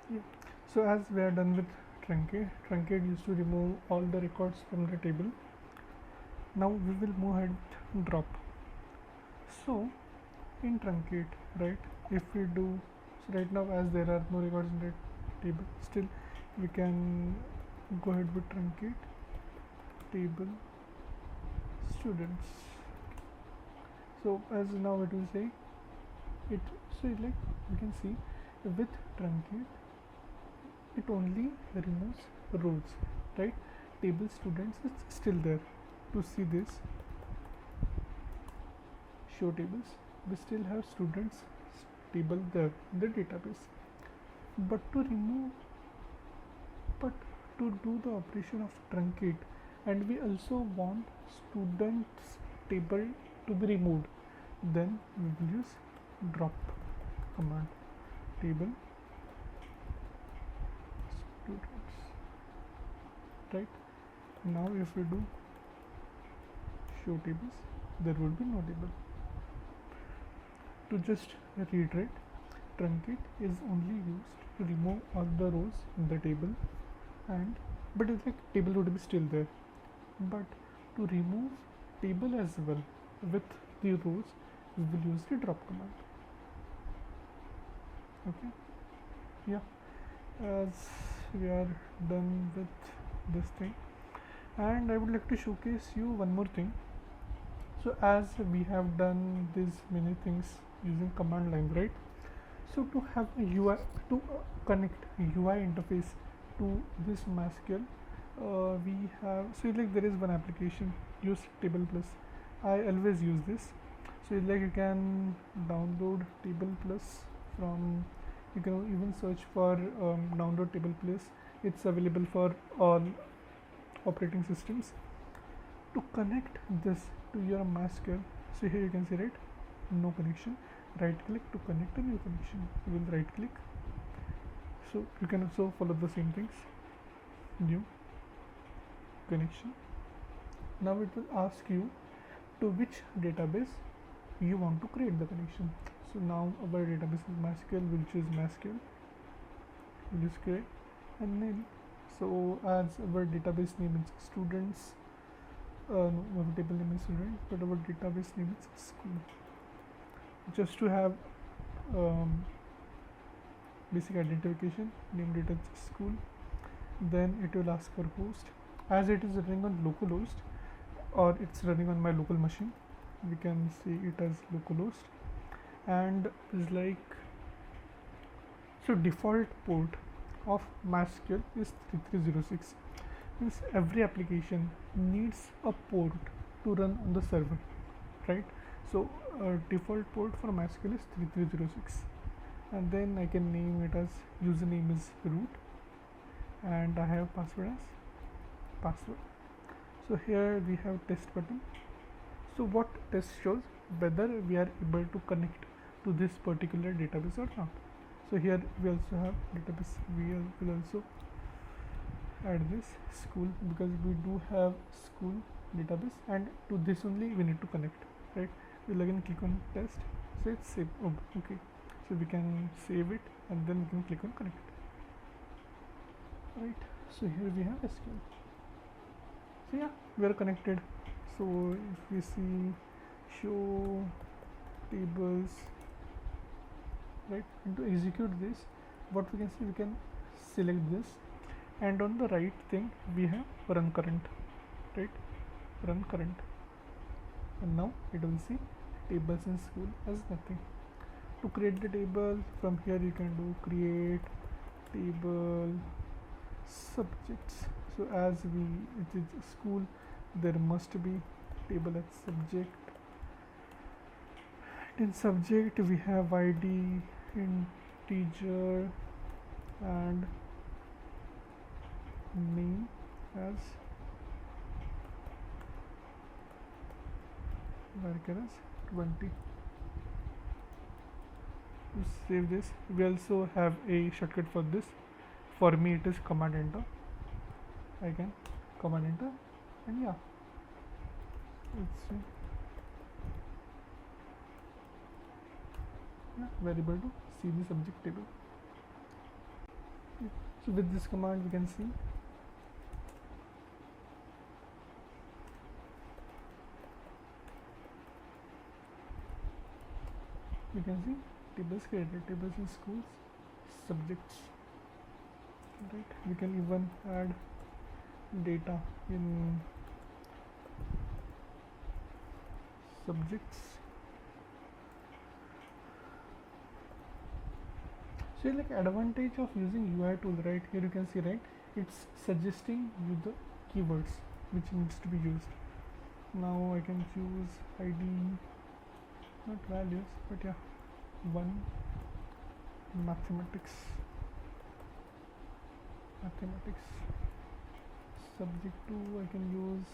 Yeah. So as we are done with truncate used to remove all the records from the table. Now we will move ahead with drop. So in truncate, right, if we do, so right now as there are no records in the table, still we can go ahead with truncate table students. So as now it will say it, so like we can see with truncate it only removes rows, right? Table students is still there. To see this, show tables, we still have students table there in the database. But to remove, but to do the operation of truncate, and we also want students table to be removed, then we will use drop command. Table students, right? Now if we do show tables, there will be no table. To just reiterate, truncate is only used to remove all the rows in the table, and but it's like table would be still there. But to remove table as well with the rows, we will use the drop command. Okay. Yeah. As we are done with this thing, and I would like to showcase you one more thing. So as we have done these many things using command line, right? So to have a UI, to connect UI interface to this MySQL, we have, so like there is one application, use table plus. I always use this. So like you can download table plus from, you can even search for download table plus. It's available for all operating systems. To connect this to your MySQL, so here you can see, right, no connection. Right click to connect a new connection. You will right click. So you can also follow the same things. New connection. Now it will ask you to which database you want to create the connection. So now our database is MySQL. We'll choose MySQL. We'll just create and name. So as our database name is students, no, our table name is student, but our database name is school. Just to have basic identification, name data school. Then it will ask for host. As it is running on localhost, or it's running on my local machine, we can see it as localhost. And is like, so default port of MySQL is 3306. Means every application needs a port to run on the server, right? So default port for MySQL is 3306, and then I can name it as username is root, and I have password as password. So here we have test button. So what test shows whether we are able to connect to this particular database or not. So here we also have database. We will also add this school, because we do have school database, and to this only we need to connect, right? We'll again click on test. So it's save. Oh, okay. So we can save it and then we can click on connect. Right. So here we have SQL. So yeah, we are connected. So if we see show tables, right, and to execute this, what we can see, we can select this, and on the right thing we have run current, right? Run current, and now it will see tables in school as nothing. To create the table, from here you can do create table subjects. So as it is school, there must be table as subject. In subject we have ID, integer, and name as as 20. To save this, we also have a shortcut for this. For me it is command enter. I can command enter, and yeah, let's see. Yeah, we're able to see the subject table. So with this command we can see tables created, tables in schools, subjects, right? We can even add data in subjects. So like advantage of using UI tool, right? Here you can see, right? It's suggesting you the keywords which needs to be used. Now I can choose ID, not values, but yeah, 1 mathematics, subject 2 I can use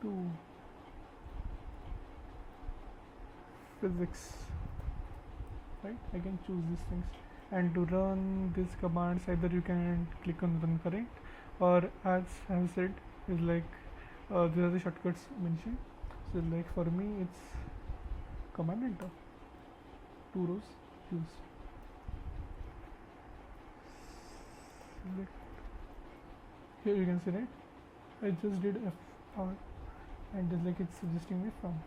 2 physics, right? I can choose these things, and to run these commands either you can click on run correct, or as I have said is like these are the shortcuts mentioned. So like for me it's command enter, 2 rows, use, select. Here you can see, right? I just did FR and just like it's suggesting me from.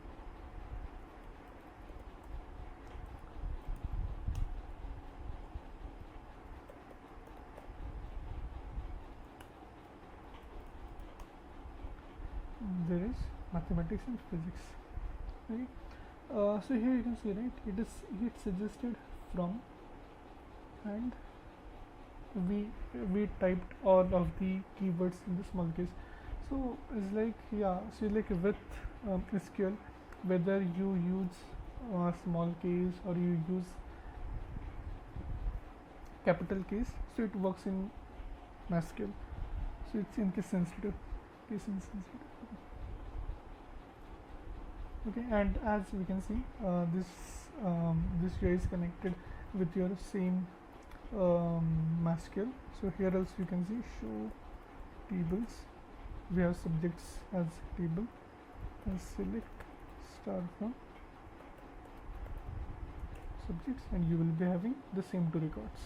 There is mathematics and physics, right? So here you can see, right? It suggested from, and we typed all of the keywords in the small case. So it's like, yeah, so like with SQL, whether you use small case or you use capital case, so it works in MySQL. So it's in case sensitive, okay. And as we can see, this UI is connected with your same MySQL. So here also you can see show tables. We have subjects as table, and select star from subjects, and you will be having the same two records.